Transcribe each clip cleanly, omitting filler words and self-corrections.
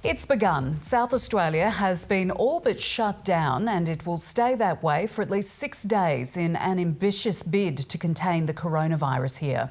It's begun. South Australia has been all but shut down and it will stay that way for at least 6 days in an ambitious bid to contain the coronavirus here.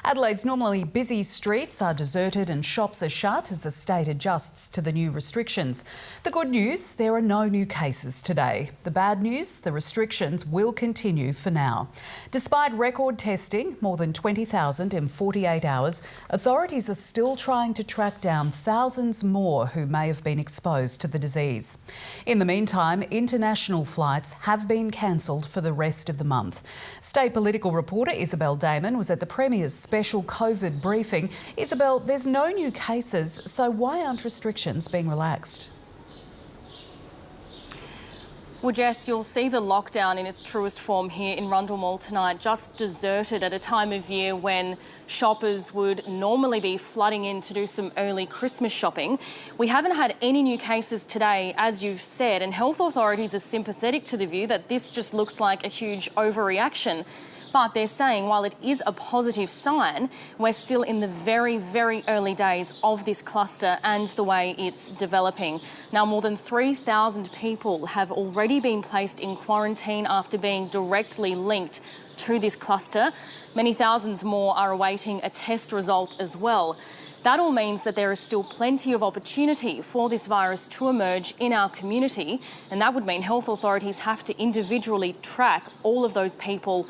Adelaide's normally busy streets are deserted and shops are shut as the state adjusts to the new restrictions. The good news, there are no new cases today. The bad news, the restrictions will continue for now. Despite record testing, more than 20,000 in 48 hours, authorities are still trying to track down thousands more who may have been exposed to the disease. In the meantime, international flights have been cancelled for the rest of the month. State political reporter Isabel Damon was at the Premier's special COVID briefing. Isabel, there's no new cases, so why aren't restrictions being relaxed? Well, Jess, you'll see the lockdown in its truest form here in Rundle Mall tonight, just deserted at a time of year when shoppers would normally be flooding in to do some early Christmas shopping. We haven't had any new cases today, as you've said, and health authorities are sympathetic to the view that this just looks like a huge overreaction. But they're saying while it is a positive sign, we're still in the very, very early days of this cluster and the way it's developing. Now, more than 3,000 people have already been placed in quarantine after being directly linked to this cluster. Many thousands more are awaiting a test result as well. That all means that there is still plenty of opportunity for this virus to emerge in our community, and that would mean health authorities have to individually track all of those people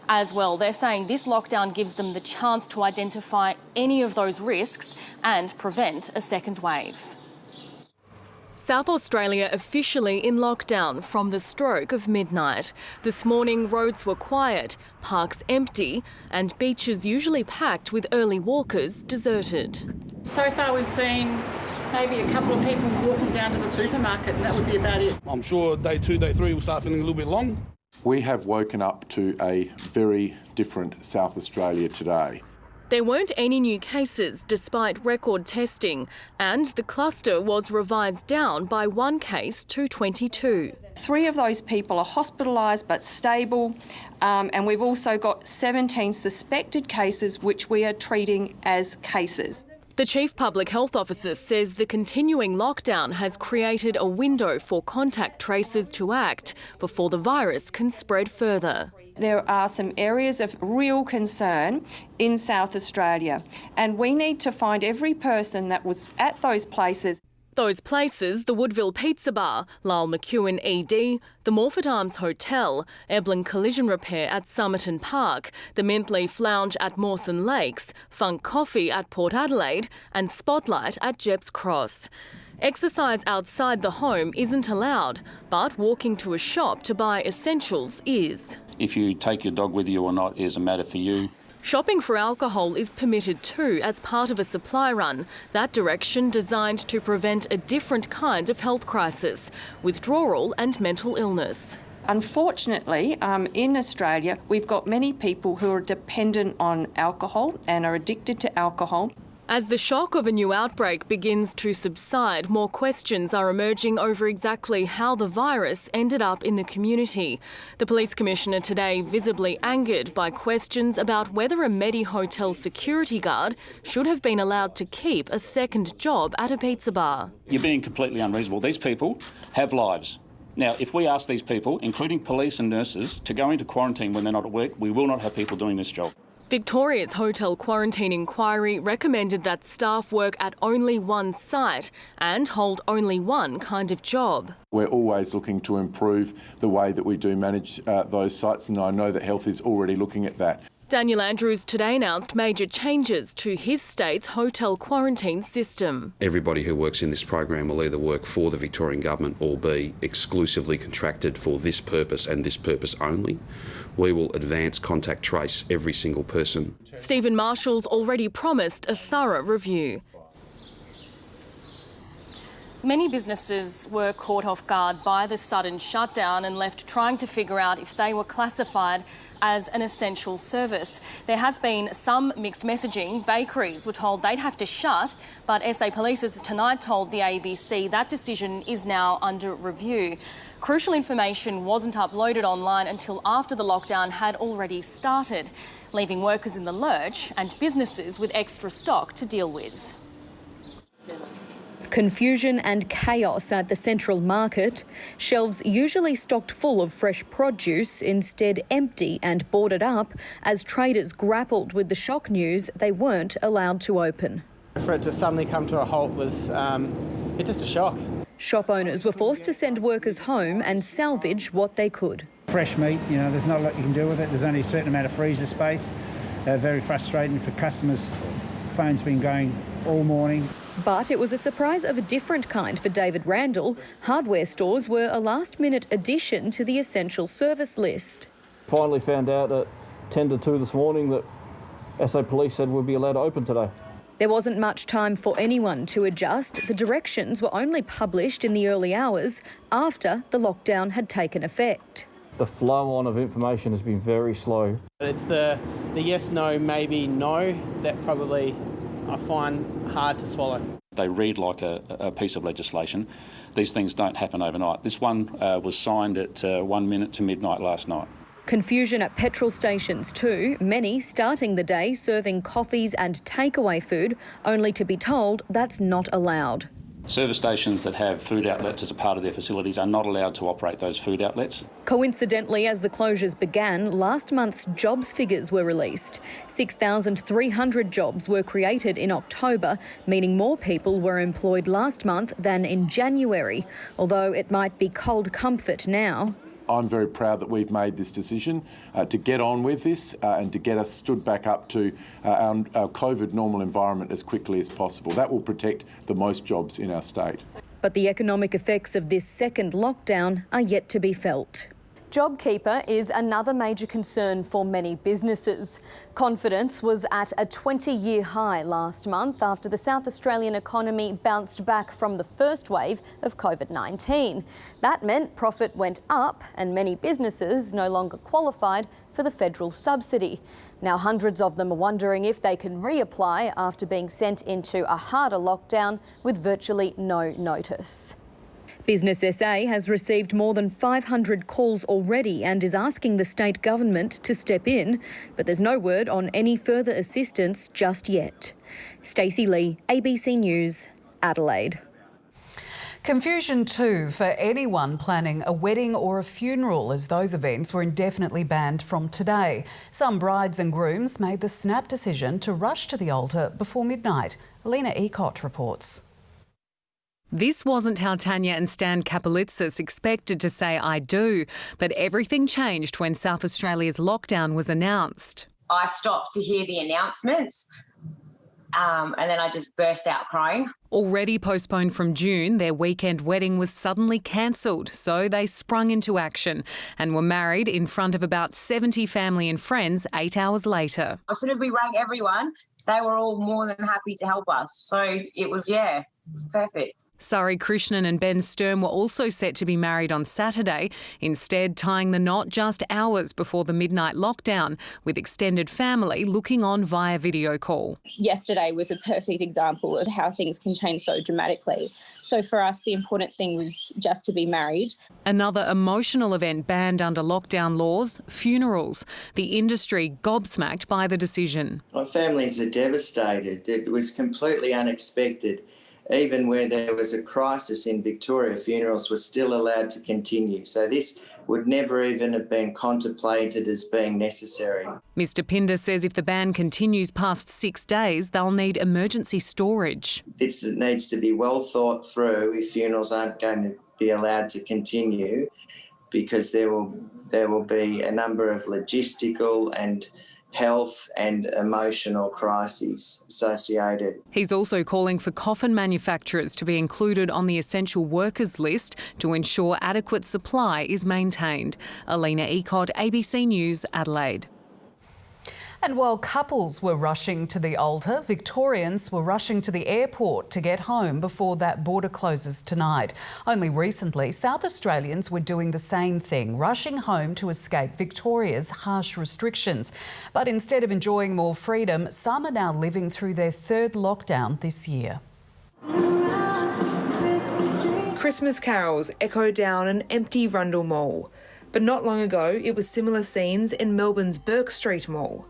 as well. They're saying this lockdown gives them the chance to identify any of those risks and prevent a second wave. South Australia officially in lockdown from the stroke of midnight. This morning, roads were quiet, parks empty, and beaches usually packed with early walkers deserted. So far we've seen maybe a couple of people walking down to the supermarket, and that would be about it. I'm sure day 2, day 3 will start feeling a little bit long. We have woken up to a very different South Australia today. There weren't any new cases despite record testing, and the cluster was revised down by 1 case to 22. 3 of those people are hospitalised but stable, and we've also got 17 suspected cases which we are treating as cases. The Chief Public Health Officer says the continuing lockdown has created a window for contact tracers to act before the virus can spread further. There are some areas of real concern in South Australia, and we need to find every person that was at those places. Those places, the Woodville Pizza Bar, Lyle McEwen ED, the Morford Arms Hotel, Eblin Collision Repair at Somerton Park, the Mintleaf Lounge at Mawson Lakes, Funk Coffee at Port Adelaide and Spotlight at Jepps Cross. Exercise outside the home isn't allowed, but walking to a shop to buy essentials is. If you take your dog with you or not is a matter for you. Shopping for alcohol is permitted too as part of a supply run. That direction designed to prevent a different kind of health crisis, withdrawal and mental illness. Unfortunately, in Australia, we've got many people who are dependent on alcohol and are addicted to alcohol. As the shock of a new outbreak begins to subside, more questions are emerging over exactly how the virus ended up in the community. The Police Commissioner today visibly angered by questions about whether a medi-hotel security guard should have been allowed to keep a second job at a pizza bar. You're being completely unreasonable. These people have lives. Now, if we ask these people, including police and nurses, to go into quarantine when they're not at work, we will not have people doing this job. Victoria's Hotel Quarantine Inquiry recommended that staff work at only one site and hold only one kind of job. We're always looking to improve the way that we do manage those sites, and I know that Health is already looking at that. Daniel Andrews today announced major changes to his state's hotel quarantine system. Everybody who works in this program will either work for the Victorian Government or be exclusively contracted for this purpose and this purpose only. We will advance contact trace every single person. Stephen Marshall's already promised a thorough review. Many businesses were caught off guard by the sudden shutdown and left trying to figure out if they were classified as an essential service. There has been some mixed messaging. Bakeries were told they'd have to shut, but SA Police has tonight told the ABC that decision is now under review. Crucial information wasn't uploaded online until after the lockdown had already started, leaving workers in the lurch and businesses with extra stock to deal with. Confusion and chaos at the Central Market. Shelves usually stocked full of fresh produce, instead empty and boarded up as traders grappled with the shock news they weren't allowed to open. For it to suddenly come to a halt was it's just a shock. Shop owners were forced to send workers home and salvage what they could. Fresh meat, you know, there's not a lot you can do with it. There's only a certain amount of freezer space. Very frustrating for customers. Phone's been going all morning. But it was a surprise of a different kind for David Randall. Hardware stores were a last-minute addition to the essential service list. Finally found out at 10 to 2 this morning that SA Police said we'd be allowed to open today. There wasn't much time for anyone to adjust. The directions were only published in the early hours after the lockdown had taken effect. The flow on of information has been very slow. It's the yes, no, maybe, no that probably I find hard to swallow. They read like a piece of legislation. These things don't happen overnight. This one was signed at 1 minute to midnight last night. Confusion at petrol stations too, many starting the day serving coffees and takeaway food, only to be told that's not allowed. Service stations that have food outlets as a part of their facilities are not allowed to operate those food outlets. Coincidentally, as the closures began, last month's jobs figures were released. 6,300 jobs were created in October, meaning more people were employed last month than in January, although it might be cold comfort now. I'm very proud that we've made this decision to get on with this and to get us stood back up to our COVID normal environment as quickly as possible. That will protect the most jobs in our state. But the economic effects of this second lockdown are yet to be felt. JobKeeper is another major concern for many businesses. Confidence was at a 20-year high last month after the South Australian economy bounced back from the first wave of COVID-19. That meant profit went up and many businesses no longer qualified for the federal subsidy. Now hundreds of them are wondering if they can reapply after being sent into a harder lockdown with virtually no notice. Business SA has received more than 500 calls already and is asking the state government to step in, but there's no word on any further assistance just yet. Stacey Lee, ABC News, Adelaide. Confusion too for anyone planning a wedding or a funeral, as those events were indefinitely banned from today. Some brides and grooms made the snap decision to rush to the altar before midnight. Alina Ecott reports. This wasn't how Tanya and Stan Kapolitsis expected to say I do, but everything changed when South Australia's lockdown was announced. I stopped to hear the announcements and then I just burst out crying. Already postponed from June, their weekend wedding was suddenly cancelled, so they sprung into action and were married in front of about 70 family and friends 8 hours later. As soon as we rang everyone, they were all more than happy to help us. So it was, it's perfect. Sari Krishnan and Ben Sturm were also set to be married on Saturday, instead tying the knot just hours before the midnight lockdown, with extended family looking on via video call. Yesterday was a perfect example of how things can change so dramatically. So for us, the important thing was just to be married. Another emotional event banned under lockdown laws, funerals. The industry gobsmacked by the decision. My families are devastated. It was completely unexpected. Even where there was a crisis in Victoria, funerals were still allowed to continue. So this would never even have been contemplated as being necessary. Mr Pinder says if the ban continues past 6 days, they'll need emergency storage. This needs to be well thought through if funerals aren't going to be allowed to continue, because there will be a number of logistical and health and emotional crises associated. He's also calling for coffin manufacturers to be included on the essential workers list to ensure adequate supply is maintained. Alina Ecott, ABC News, Adelaide. And while couples were rushing to the altar, Victorians were rushing to the airport to get home before that border closes tonight. Only recently, South Australians were doing the same thing, rushing home to escape Victoria's harsh restrictions. But instead of enjoying more freedom, some are now living through their third lockdown this year. Christmas carols echo down an empty Rundle Mall. But not long ago, it was similar scenes in Melbourne's Bourke Street Mall.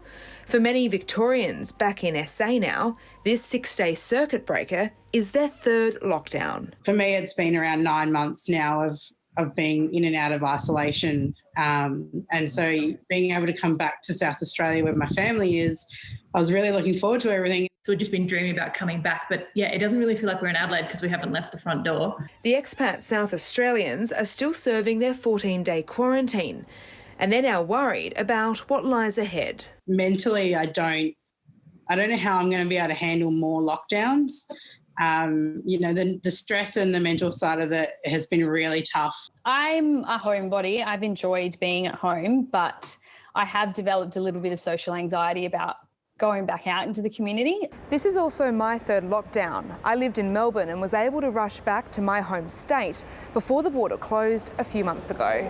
For many Victorians back in SA now, this 6-day circuit breaker is their third lockdown. For me, it's been around 9 months now of being in and out of isolation. And so being able to come back to South Australia where my family is, I was really looking forward to everything. So we've just been dreaming about coming back. But yeah, it doesn't really feel like we're in Adelaide because we haven't left the front door. The expat South Australians are still serving their 14-day quarantine, and they're now worried about what lies ahead. Mentally, I don't know how I'm going to be able to handle more lockdowns. The stress and the mental side of it has been really tough. I'm a homebody. I've enjoyed being at home, but I have developed a little bit of social anxiety about going back out into the community. This is also my third lockdown. I lived in Melbourne and was able to rush back to my home state before the border closed a few months ago.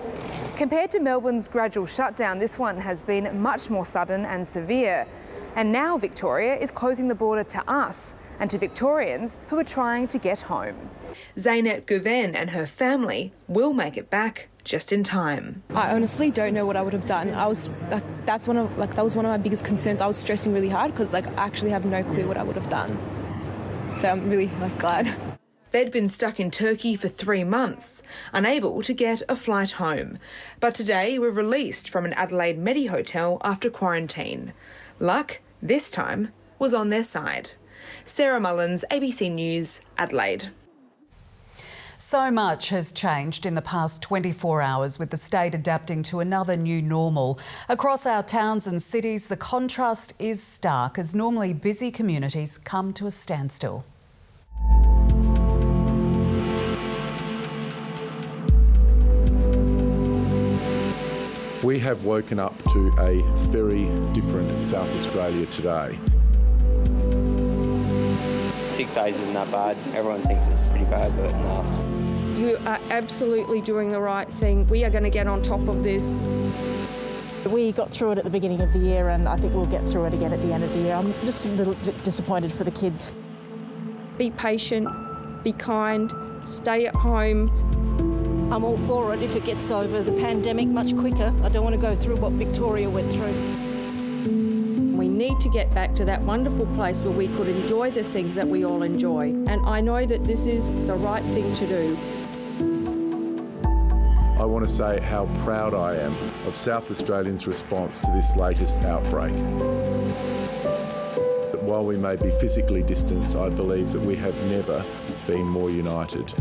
Compared to Melbourne's gradual shutdown, this one has been much more sudden and severe. And now Victoria is closing the border to us and to Victorians who are trying to get home. Zainab Guven and her family will make it back just in time. I honestly don't know what I would have done. That was one of my biggest concerns. I was stressing really hard because I actually have no clue what I would have done. So I'm really glad. They'd been stuck in Turkey for 3 months, unable to get a flight home. But today were released from an Adelaide medi-hotel after quarantine. Luck, this time, was on their side. Sarah Mullins, ABC News, Adelaide. So much has changed in the past 24 hours with the state adapting to another new normal. Across our towns and cities, the contrast is stark as normally busy communities come to a standstill. We have woken up to a very different South Australia today. 6 days isn't that bad. Everyone thinks it's pretty bad, but no. You are absolutely doing the right thing. We are going to get on top of this. We got through it at the beginning of the year and I think we'll get through it again at the end of the year. I'm just a little bit disappointed for the kids. Be patient, be kind, stay at home. I'm all for it if it gets over the pandemic much quicker. I don't want to go through what Victoria went through. We need to get back to that wonderful place where we could enjoy the things that we all enjoy. And I know that this is the right thing to do. I want to say how proud I am of South Australians' response to this latest outbreak. While we may be physically distanced, I believe that we have never been more united.